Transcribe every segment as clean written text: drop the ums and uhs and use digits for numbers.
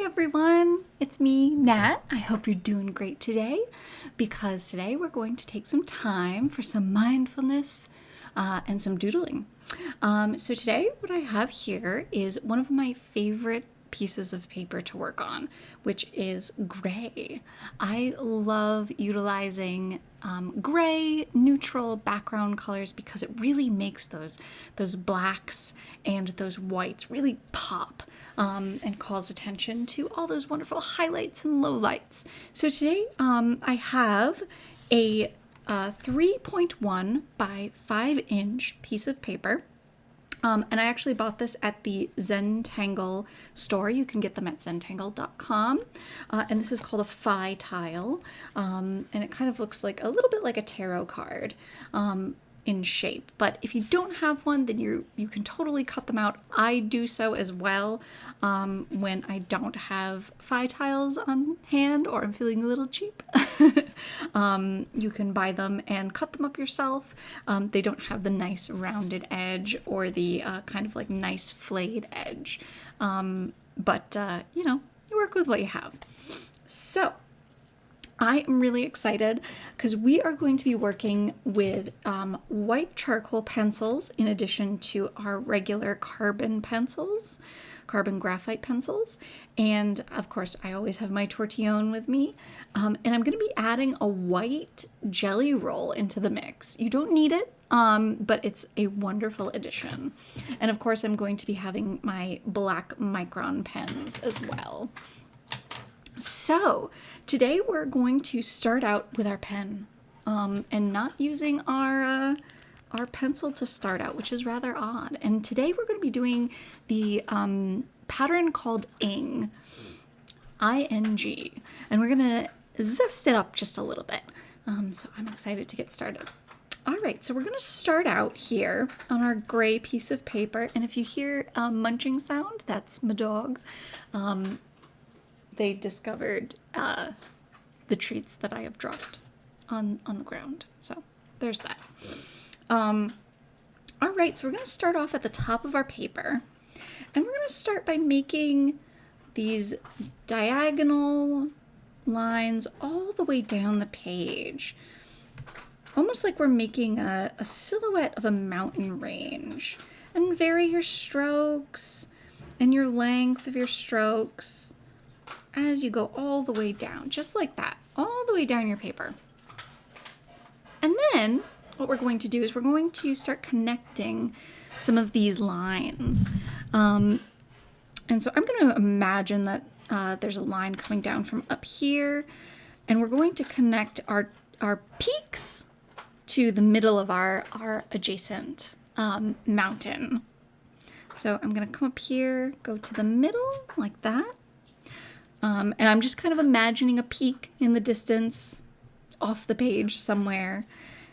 Hey everyone, it's me, Nat. I hope you're doing great today because today we're going to take some time for some mindfulness and some doodling. So today what I have here is one of my favorite pieces of paper to work on, which is gray. I love utilizing gray neutral background colors because it really makes those blacks and those whites really pop and calls attention to all those wonderful highlights and lowlights. So today I have a 3.1 by 5 inch piece of paper. And I actually bought this at the Zentangle store. You can get them at zentangle.com. And this is called a Phi tile. And it kind of looks like a little bit like a tarot card in shape. But if you don't have one, then you can totally cut them out. I do so as well when I don't have Phi tiles on hand or I'm feeling a little cheap. You can buy them and cut them up yourself. They don't have the nice rounded edge or the kind of like nice flayed edge. But you work with what you have. So I am really excited because we are going to be working with white charcoal pencils in addition to our regular carbon graphite pencils. And of course, I always have my Tortillon with me. And I'm going to be adding a white jelly roll into the mix. You don't need it, but it's a wonderful addition. And of course, I'm going to be having my black Micron pens as well. So today we're going to start out with our pen and not using our pencil to start out, which is rather odd. And today we're going to be doing the pattern called Ing, I-N-G, and we're going to zest it up just a little bit. So I'm excited to get started. All right, so we're going to start out here on our gray piece of paper. And if you hear a munching sound, that's my dog. They discovered the treats that I have dropped on the ground. So there's that. All right, so we're going to start off at the top of our paper. And we're going to start by making these diagonal lines all the way down the page. Almost like we're making a silhouette of a mountain range. And vary your strokes and your length of your strokes as you go all the way down, just like that, all the way down your paper. And then what we're going to do is we're going to start connecting some of these lines. And so I'm going to imagine that there's a line coming down from up here, and we're going to connect our peaks to the middle of our adjacent mountain. So I'm going to come up here, go to the middle like that. And I'm just kind of imagining a peak in the distance off the page somewhere.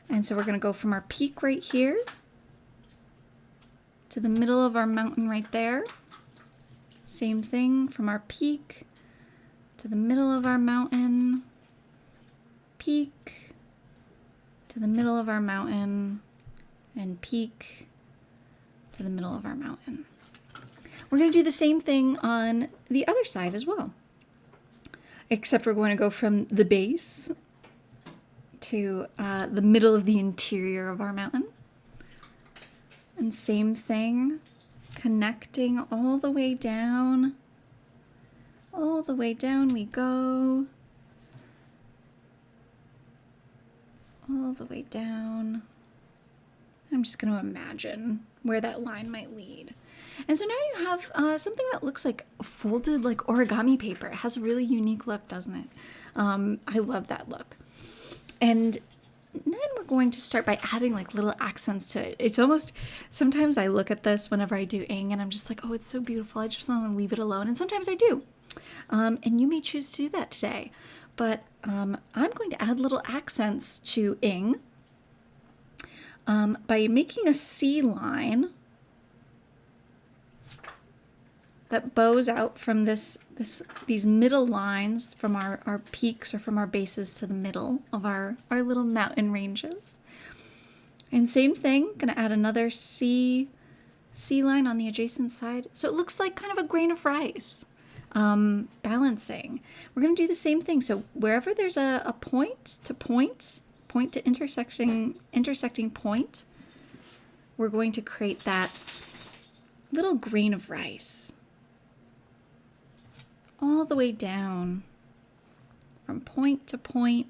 And so we're going to go from our peak right here to the middle of our mountain right there. Same thing from our peak to the middle of our mountain, peak to the middle of our mountain, and peak to the middle of our mountain. We're going to do the same thing on the other side as well. Except we're going to go from the base to the middle of the interior of our mountain. And same thing, connecting all the way down. All the way down we go. All the way down. I'm just going to imagine where that line might lead. And so now you have something that looks like folded like origami paper. It has a really unique look, doesn't it? I love that look. And then we're going to start by adding like little accents to it. It's almost, sometimes I look at this whenever I do Ing and I'm just like, oh, it's so beautiful. I just want to leave it alone. And sometimes I do. And you may choose to do that today. But I'm going to add little accents to Ing by making a C line that bows out from these middle lines from our peaks or from our bases to the middle of our little mountain ranges. And same thing, gonna add another C line on the adjacent side. So it looks like kind of a grain of rice. balancing. We're going to do the same thing. So wherever there's a point to intersecting point, we're going to create that little grain of rice all the way down from point to point,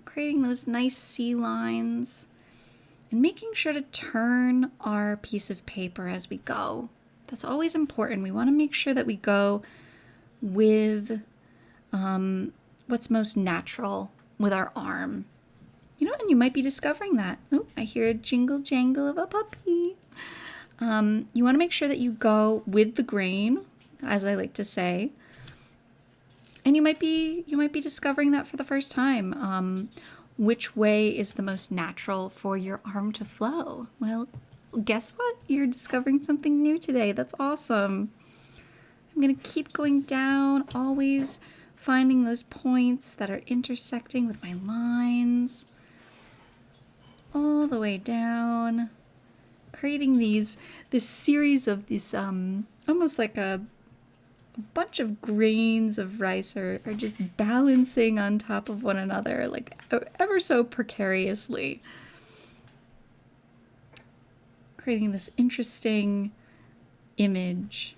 creating those nice C lines and making sure to turn our piece of paper as we go. That's always important. We want to make sure that we go with what's most natural with our arm. You know, and you might be discovering that. Oh, I hear a jingle jangle of a puppy. You want to make sure that you go with the grain, as I like to say. And you might be discovering that for the first time. Which way is the most natural for your arm to flow? Well, guess what? You're discovering something new today. That's awesome. I'm going to keep going down, always finding those points that are intersecting with my lines. All the way down, creating this series of these almost like a bunch of grains of rice are just balancing on top of one another, like ever so precariously, creating this interesting image.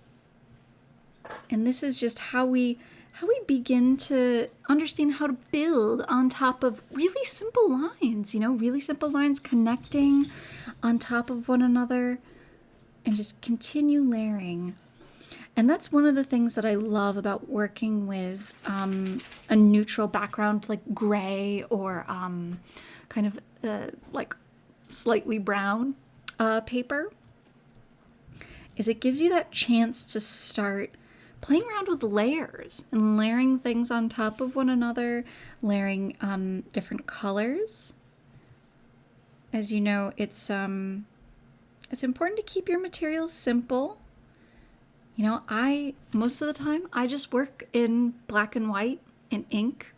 And this is just how we begin to understand how to build on top of really simple lines, really simple lines connecting on top of one another and just continue layering. And that's one of the things that I love about working with a neutral background like gray or kind of like slightly brown paper, is it gives you that chance to start playing around with layers and layering things on top of one another, layering different colors. As you know, it's important to keep your materials simple. Most of the time, I just work in black and white and ink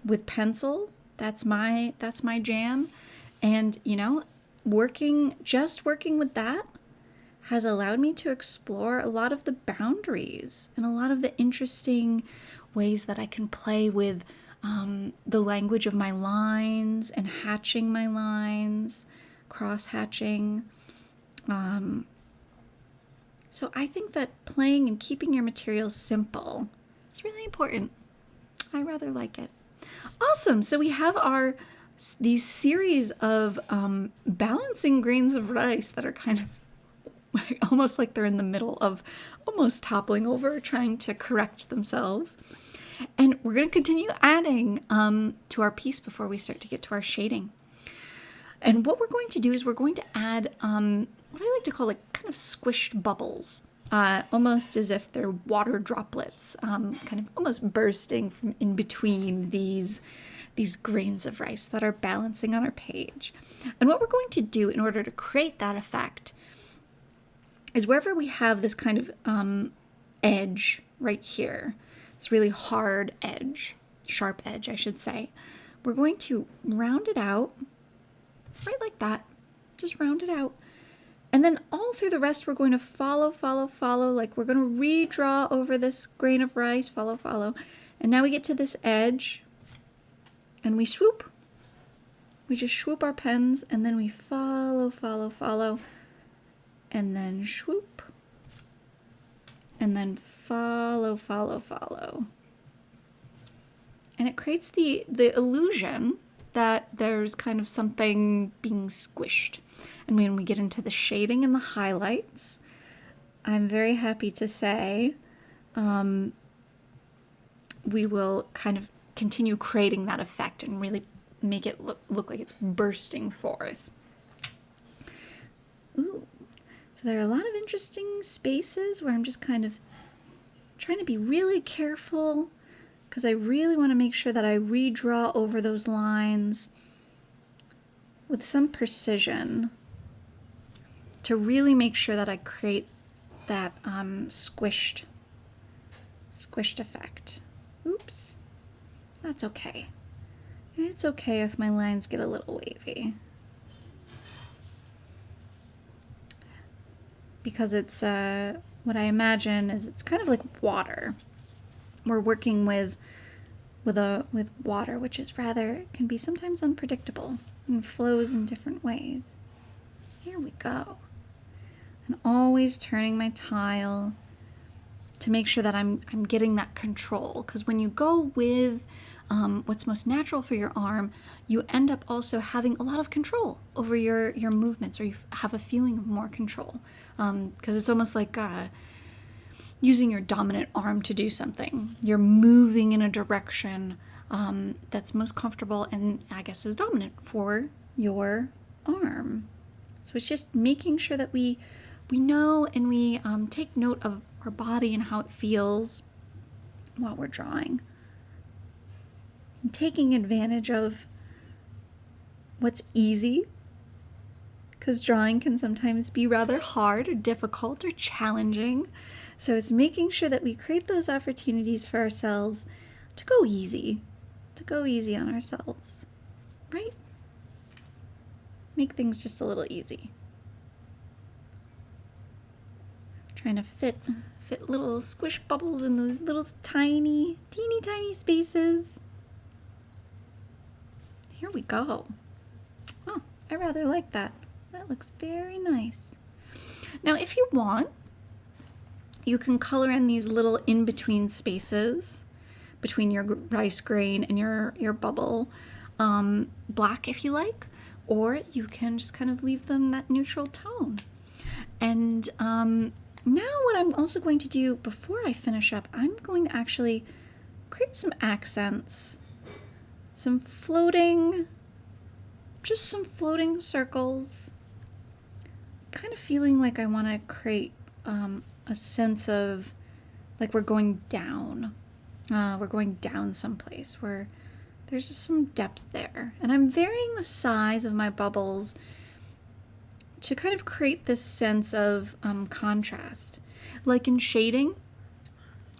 with pencil. That's my jam. And, working with that has allowed me to explore a lot of the boundaries and a lot of the interesting ways that I can play with the language of my lines and hatching my lines, cross-hatching. So I think that playing and keeping your materials simple is really important. I rather like it. Awesome. So we have these series of balancing grains of rice that are kind of almost like they're in the middle of almost toppling over, trying to correct themselves. And we're going to continue adding to our piece before we start to get to our shading. And what we're going to do is we're going to add what I like to call like kind of squished bubbles, almost as if they're water droplets, kind of almost bursting from in between these grains of rice that are balancing on our page. And what we're going to do in order to create that effect is wherever we have this kind of edge right here, this really hard edge, sharp edge, I should say, we're going to round it out, right like that, just round it out. And then all through the rest, we're going to follow, like we're going to redraw over this grain of rice, follow. And now we get to this edge and we swoop. We just swoop our pens and then we follow. And then swoop. And then follow. And it creates the illusion that there's kind of something being squished. And when we get into the shading and the highlights, I'm very happy to say we will kind of continue creating that effect and really make it look like it's bursting forth. Ooh. So there are a lot of interesting spaces where I'm just kind of trying to be really careful because I really want to make sure that I redraw over those lines with some precision to really make sure that I create that squished effect. Oops, that's okay. It's okay if my lines get a little wavy. Because it's, what I imagine is it's kind of like water. We're working with water, which is rather, can be sometimes unpredictable and flows in different ways. Here we go. And always turning my tile to make sure that I'm getting that control. Because when you go with what's most natural for your arm, you end up also having a lot of control over your movements, or you have a feeling of more control. Because it's almost like using your dominant arm to do something. You're moving in a direction that's most comfortable and I guess is dominant for your arm. So it's just making sure that we know and we take note of our body and how it feels while we're drawing. And taking advantage of what's easy, because drawing can sometimes be rather hard or difficult or challenging. So it's making sure that we create those opportunities for ourselves to go easy on ourselves, right? Make things just a little easy. Trying to fit little squish bubbles in those little teeny tiny spaces. Here we go. Oh, I rather like that. That looks very nice. Now, if you want, you can color in these little in-between spaces between your rice grain and your bubble black if you like, or you can just kind of leave them that neutral tone. And now what I'm also going to do before I finish up, I'm going to actually create some accents, some floating circles, kind of feeling like I want to create a sense of like we're going down someplace where there's just some depth there. And I'm varying the size of my bubbles to kind of create this sense of contrast. Like in shading,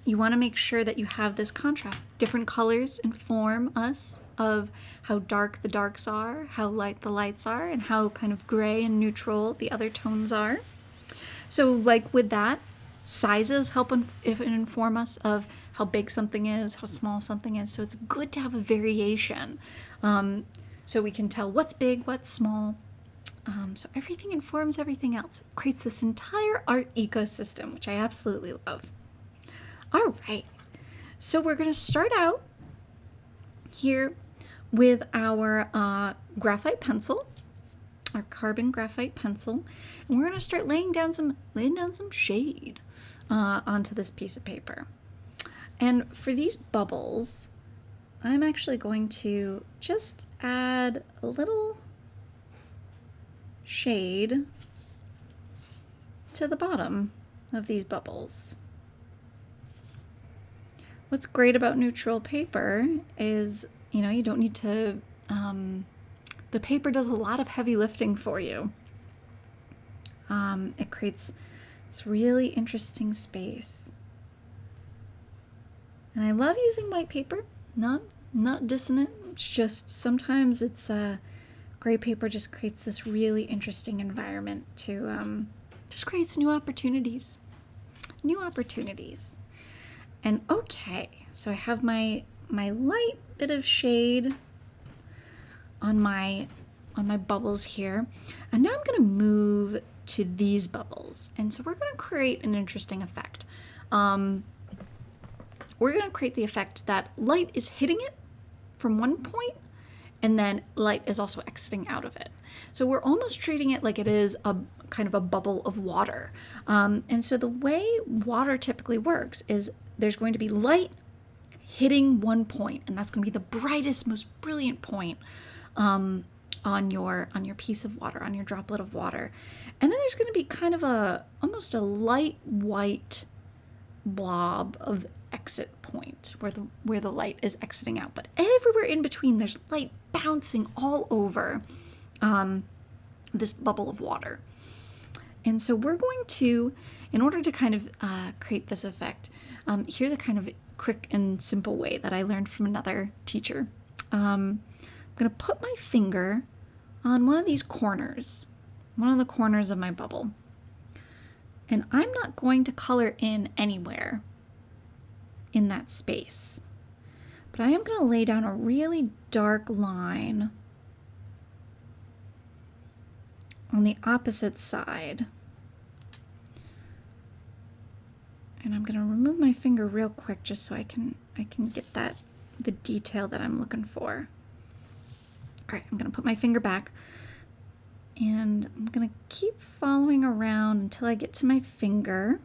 you want to make sure that you have this contrast. Different colors inform us of how dark the darks are, how light the lights are, and how kind of gray and neutral the other tones are. So like with that, sizes help inform us of how big something is, how small something is. So it's good to have a variation so we can tell what's big, what's small. So everything informs everything else. It creates this entire art ecosystem, which I absolutely love. All right, so we're going to start out here with our graphite pencil, our carbon graphite pencil, and we're going to start laying down some shade onto this piece of paper. And for these bubbles, I'm actually going to just add a little shade to the bottom of these bubbles. What's great about neutral paper is, you don't need to, the paper does a lot of heavy lifting for you. It creates this really interesting space. And I love using white paper, not dissonant. It's just sometimes it's gray paper just creates this really interesting environment to just creates new opportunities. And okay, so I have my light bit of shade on my bubbles here, and now I'm going to move to these bubbles, and so we're going to create an interesting effect. We're going to create the effect that light is hitting it from one point, and then light is also exiting out of it. So we're almost treating it like it is a kind of a bubble of water. And so the way water typically works is there's going to be light hitting one point, and that's going to be the brightest, most brilliant point on your piece of water, on your droplet of water. And then there's going to be kind of almost a light white blob of exit point where the light is exiting out. But everywhere in between, there's light bouncing all over this bubble of water. And so we're going to, in order to kind of create this effect, here's a kind of quick and simple way that I learned from another teacher. I'm going to put my finger on one of these corners, one of the corners of my bubble. And I'm not going to color in anywhere in that space. But I am going to lay down a really dark line on the opposite side. And I'm going to remove my finger real quick just so I can get the detail that I'm looking for. All right, I'm going to put my finger back and I'm going to keep following around until I get to my finger.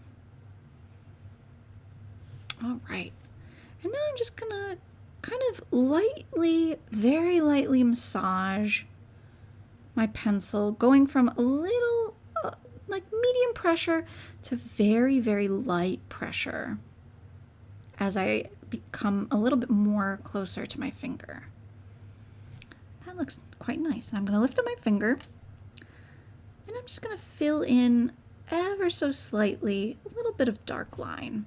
All right. And now I'm just going to kind of lightly, very lightly massage my pencil, going from a little like medium pressure to very, very light pressure as I become a little bit more closer to my finger. That looks quite nice. And I'm going to lift up my finger and I'm just going to fill in ever so slightly a little bit of dark line.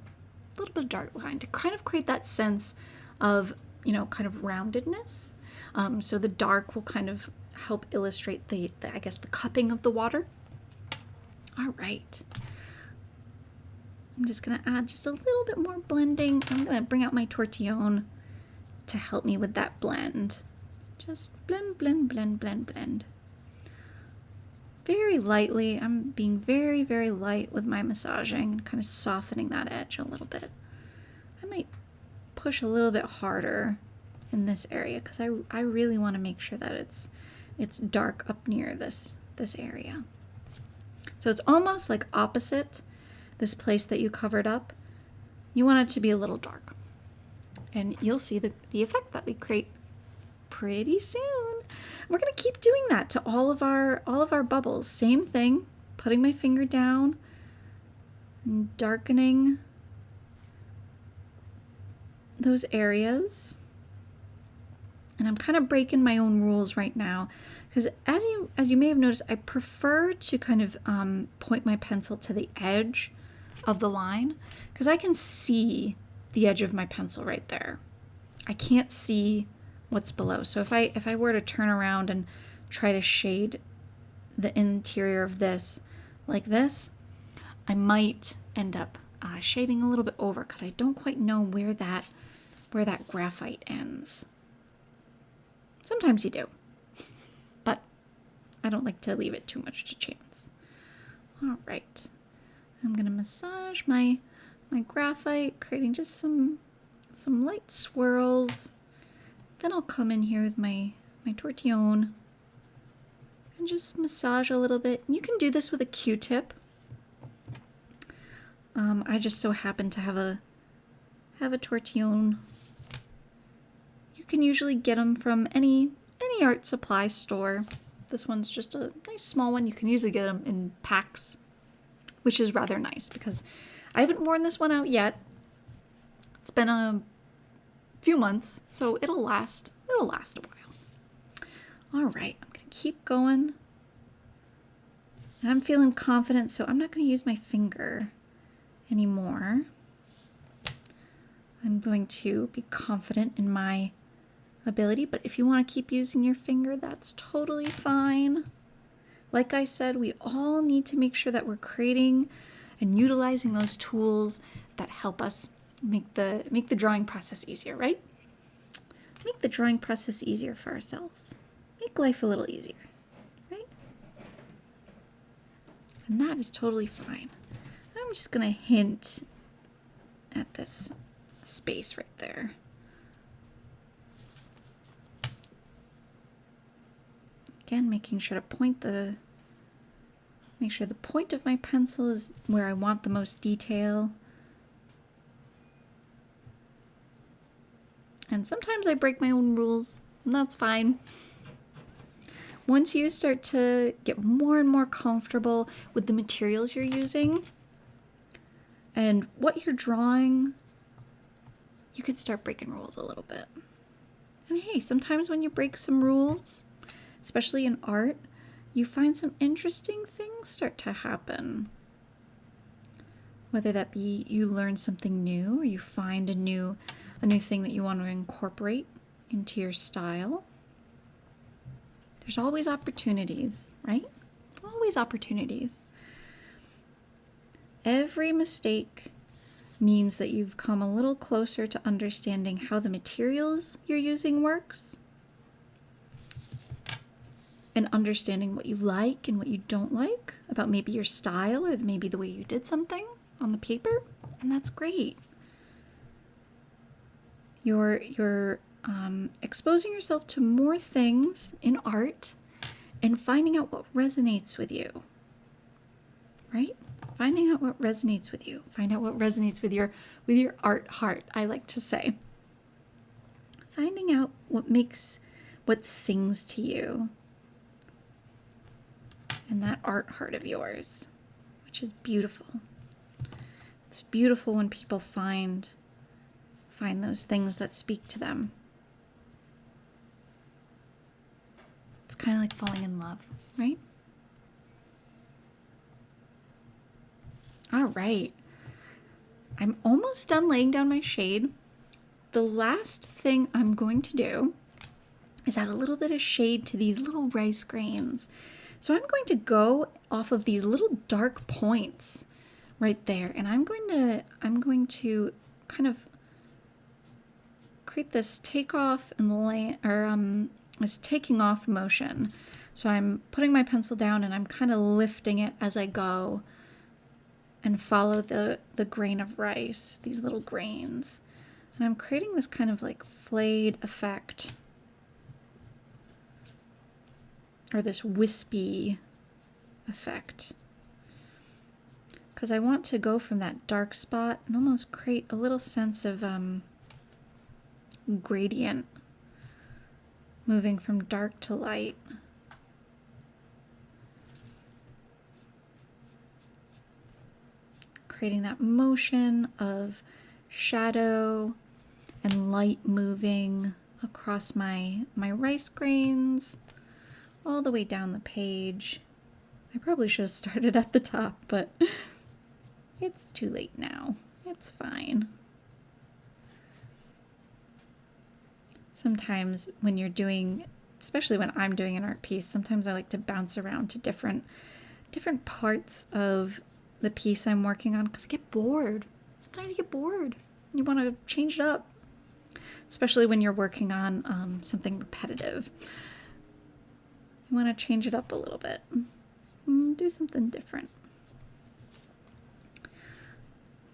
A little bit of dark line to kind of create that sense of, you know, kind of roundedness. So the dark will kind of help illustrate the I guess the cupping of the water. All right. I'm just going to add just a little bit more blending. I'm going to bring out my Tortillon to help me with that blend. Just blend, blend, blend, blend, blend. Very lightly. I'm being very, very light with my massaging and kind of softening that edge a little bit. I might push a little bit harder in this area because I really want to make sure that it's dark up near this area. So it's almost like opposite this place that you covered up. You want it to be a little dark. And you'll see the effect that we create pretty soon. We're going to keep doing that to all of our bubbles. Same thing, putting my finger down and darkening those areas. And I'm kind of breaking my own rules right now because as you may have noticed, I prefer to kind of point my pencil to the edge of the line because I can see the edge of my pencil right there. I can't see what's below. So if I were to turn around and try to shade the interior of this like this, I might end up shading a little bit over because I don't quite know where that graphite ends. Sometimes you do, but I don't like to leave it too much to chance. All right, I'm gonna massage my graphite, creating just some light swirls. Then I'll come in here with my Tortillon and just massage a little bit. You can do this with a Q-tip. I just so happen to have a Tortillon. You can usually get them from any art supply store. This one's just a nice small one. You can usually get them in packs, which is rather nice because I haven't worn this one out yet. It's been a few months, so it'll last a while. All right, I'm gonna keep going. And I'm feeling confident, so I'm not gonna use my finger anymore. I'm going to be confident in my ability, but if you want to keep using your finger, that's totally fine. Like I said, we all need to make sure that we're creating and utilizing those tools that help us make the drawing process easier, right? Make the drawing process easier for ourselves. Make life a little easier, right? And that is totally fine. I'm just gonna hint at this space right there. Again, making sure to make sure the point of my pencil is where I want the most detail. And sometimes I break my own rules, and that's fine. Once you start to get more and more comfortable with the materials you're using and what you're drawing, you could start breaking rules a little bit. And hey, sometimes when you break some rules, especially in art, you find some interesting things start to happen. Whether that be you learn something new or you find a new thing that you want to incorporate into your style. There's always opportunities, right? Always opportunities. every mistake means that you've come a little closer to understanding how the materials you're using works, and understanding what you like and what you don't like about maybe your style or maybe the way you did something on the paper, and that's great. You're exposing yourself to more things in art and finding out what resonates with you, right? Finding out what resonates with you. Find out what resonates with your art heart, I like to say. Finding out what sings to you and that art heart of yours, which is beautiful. It's beautiful when people find those things that speak to them. It's kind of like falling in love, right? All right. I'm almost done laying down my shade. The last thing I'm going to do is add a little bit of shade to these little rice grains. So I'm going to go off of these little dark points right there, and I'm going to kind of create this takeoff and this taking off motion. So I'm putting my pencil down and I'm kind of lifting it as I go and follow the grain of rice, these little grains. And I'm creating this kind of like flayed effect, or this wispy effect, because I want to go from that dark spot and almost create a little sense of gradient, moving from dark to light. Creating that motion of shadow and light moving across my rice grains all the way down the page. I probably should have started at the top, but it's too late now. It's fine. Sometimes when you're doing, especially when I'm doing an art piece, sometimes I like to bounce around to different parts of the piece I'm working on, because I get bored. Sometimes you get bored. You want to change it up, especially when you're working on something repetitive. You want to change it up a little bit. Do something different.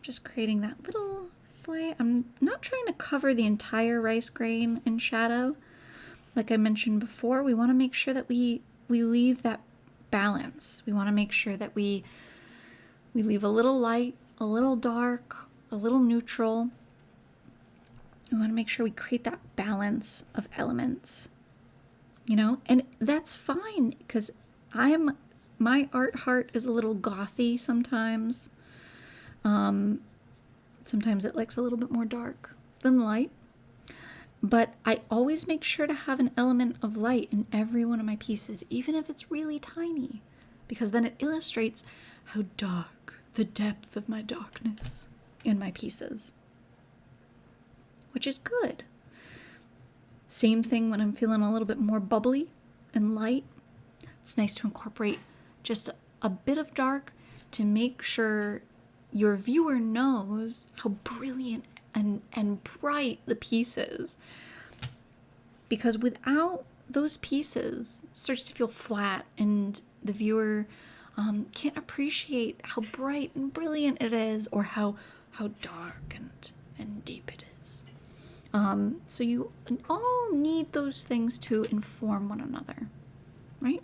Just creating that little flay. I'm not trying to cover the entire rice grain in shadow. Like I mentioned before, we want to make sure that we leave that balance. We want to make sure that we leave a little light, a little dark, a little neutral. We want to make sure we create that balance of elements, and that's fine, because my art heart is a little gothy sometimes. Sometimes it likes a little bit more dark than light, but I always make sure to have an element of light in every one of my pieces, even if it's really tiny, because then it illustrates how dark, the depth of my darkness in my pieces, which is good. Same thing when I'm feeling a little bit more bubbly and light. It's nice to incorporate just a bit of dark to make sure your viewer knows how brilliant and bright the piece is. Because without those pieces, it starts to feel flat, and the viewer can't appreciate how bright and brilliant it is, or how dark and deep it is. So you all need those things to inform one another, right?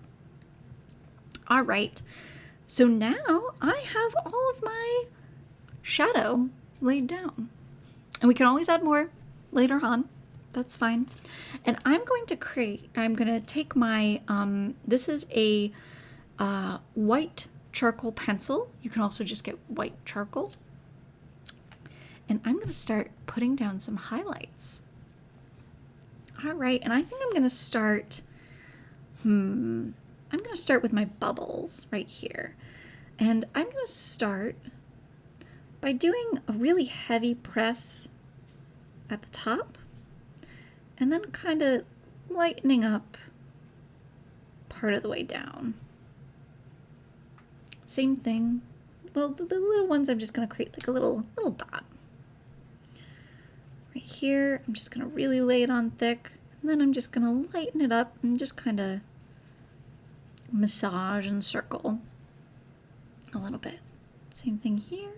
All right. So now I have all of my shadow laid down. And we can always add more later on. That's fine. And I'm going to take my, this is a white charcoal pencil. You can also just get white charcoal. And I'm going to start putting down some highlights. All right, and I think I'm going to start, with my bubbles right here. And I'm going to start by doing a really heavy press at the top, and then kind of lightening up part of the way down. Same thing, well, the little ones, I'm just going to create like a little dot. Right here, I'm just going to really lay it on thick. And then I'm just going to lighten it up and just kind of massage and circle a little bit. Same thing here.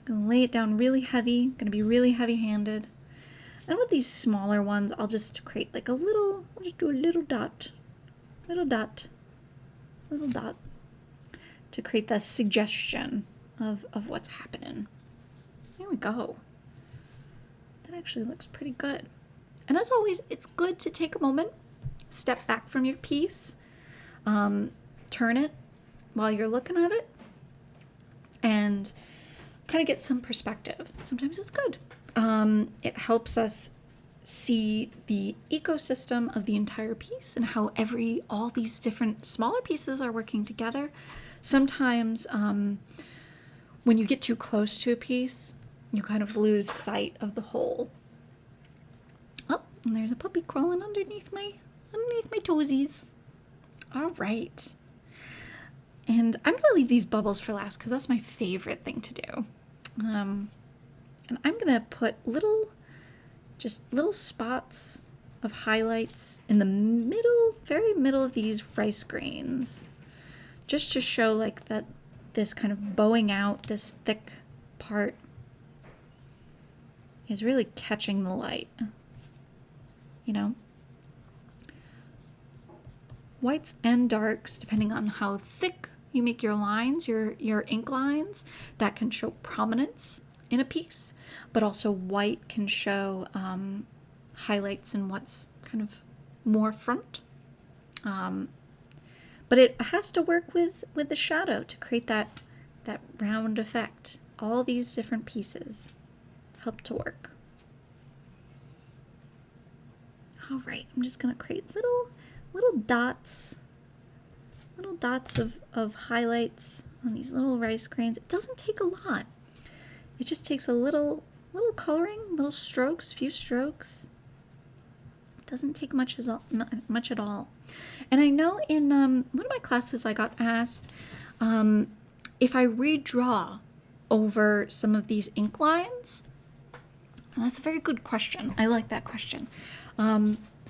Gonna lay it down really heavy, gonna be really heavy-handed. And with these smaller ones, I'll just create like I'll just do a little dot, little dot, little dot to create that suggestion of what's happening. There we go. That actually looks pretty good. And as always, it's good to take a moment, step back from your piece, turn it while you're looking at it, and kind of get some perspective. Sometimes it's good. It helps us see the ecosystem of the entire piece and how all these different smaller pieces are working together. Sometimes when you get too close to a piece, you kind of lose sight of the whole. Oh, and there's a puppy crawling underneath my toesies. All right. And I'm going to leave these bubbles for last because that's my favorite thing to do. And I'm going to put little spots of highlights in the very middle of these rice grains, just to show like that this kind of bowing out, this thick part is really catching the light, you know? Whites and darks, depending on how thick you make your lines, your ink lines, that can show prominence in a piece, but also white can show highlights and what's kind of more front. But it has to work with the shadow to create that round effect. All these different pieces help to work. All right, I'm just gonna create little dots of highlights on these little rice grains. It doesn't take a lot. It just takes a little coloring, little strokes, few strokes. It doesn't take much at all. And I know in one of my classes I got asked if I redraw over some of these ink lines. And that's a very good question. I like that question.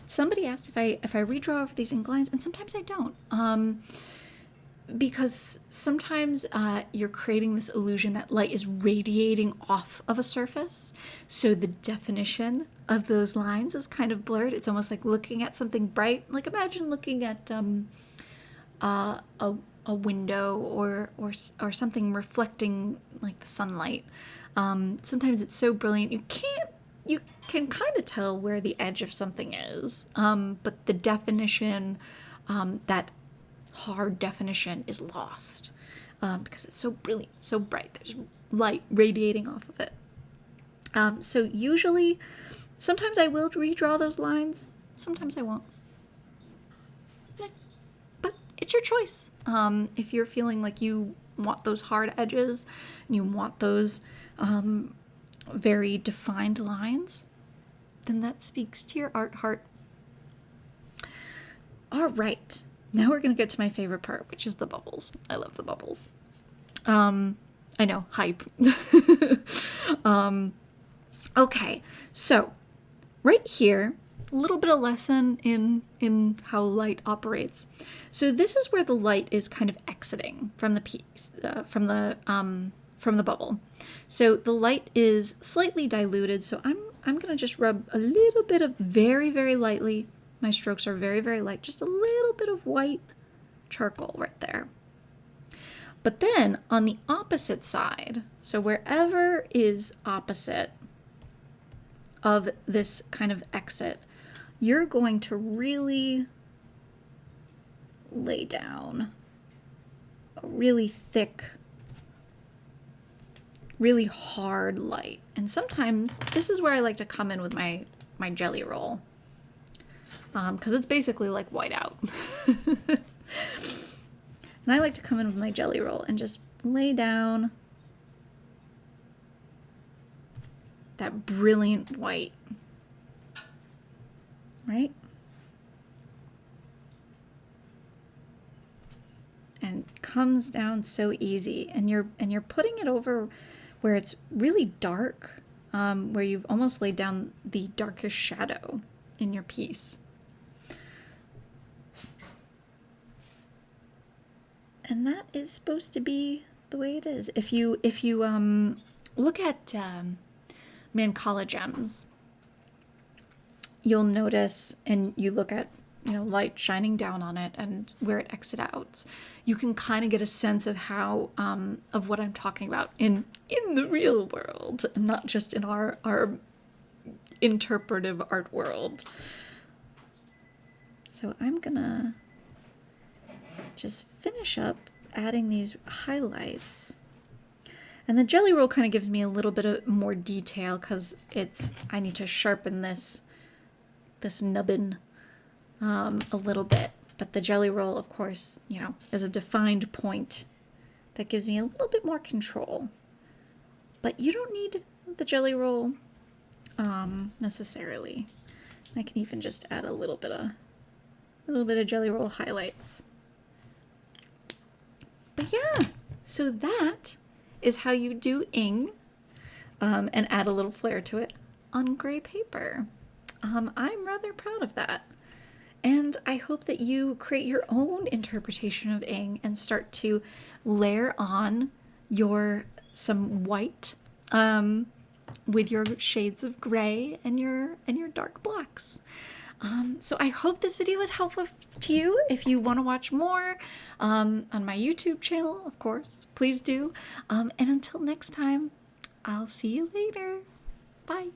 Somebody asked if I redraw over these ink lines, and sometimes I don't. Because sometimes you're creating this illusion that light is radiating off of a surface, so the definition of those lines is kind of blurred. It's almost like looking at something bright. Like imagine looking at a window or something reflecting like the sunlight. Sometimes it's so brilliant you can kind of tell where the edge of something is, but the definition, that hard definition, is lost because it's so brilliant, so bright. There's light radiating off of it. So usually, sometimes I will redraw those lines, sometimes I won't. But it's your choice. If you're feeling like you want those hard edges and you want those very defined lines, then that speaks to your art heart. All right. Now we're going to get to my favorite part, which is the bubbles. I love the bubbles. I know, hype. Okay, so right here, a little bit of lesson in how light operates. So this is where the light is kind of exiting from the piece, from the bubble. So the light is slightly diluted. So I'm going to just rub a little bit of very, very lightly. My strokes are very, very light. Just a little bit of white charcoal right there. But then on the opposite side, so wherever is opposite of this kind of exit, you're going to really lay down a really thick, really hard light. And sometimes this is where I like to come in with my jelly roll, because it's basically like whiteout. And I like to come in with my jelly roll and just lay down that brilliant white, right? and comes down so easy. And you're putting it over where it's really dark, where you've almost laid down the darkest shadow in your piece. And that is supposed to be the way it is. If you look at Mancala gems, you'll notice, and you look at, you know, light shining down on it and where it exits out, you can kind of get a sense of how of what I'm talking about in the real world, and not just in our interpretive art world. So I'm gonna just finish up adding these highlights. And the jelly roll kind of gives me a little bit of more detail because I need to sharpen this nubbin a little bit. But the jelly roll, of course, you know, is a defined point that gives me a little bit more control. But you don't need the jelly roll necessarily. I can even just add a little bit of jelly roll highlights. But yeah, so that is how you do ing, and add a little flair to it on gray paper. I'm rather proud of that. And I hope that you create your own interpretation of ing and start to layer on some white with your shades of gray and your dark blacks. So I hope this video was helpful to you. If you want to watch more on my YouTube channel, of course, please do. And until next time, I'll see you later. Bye.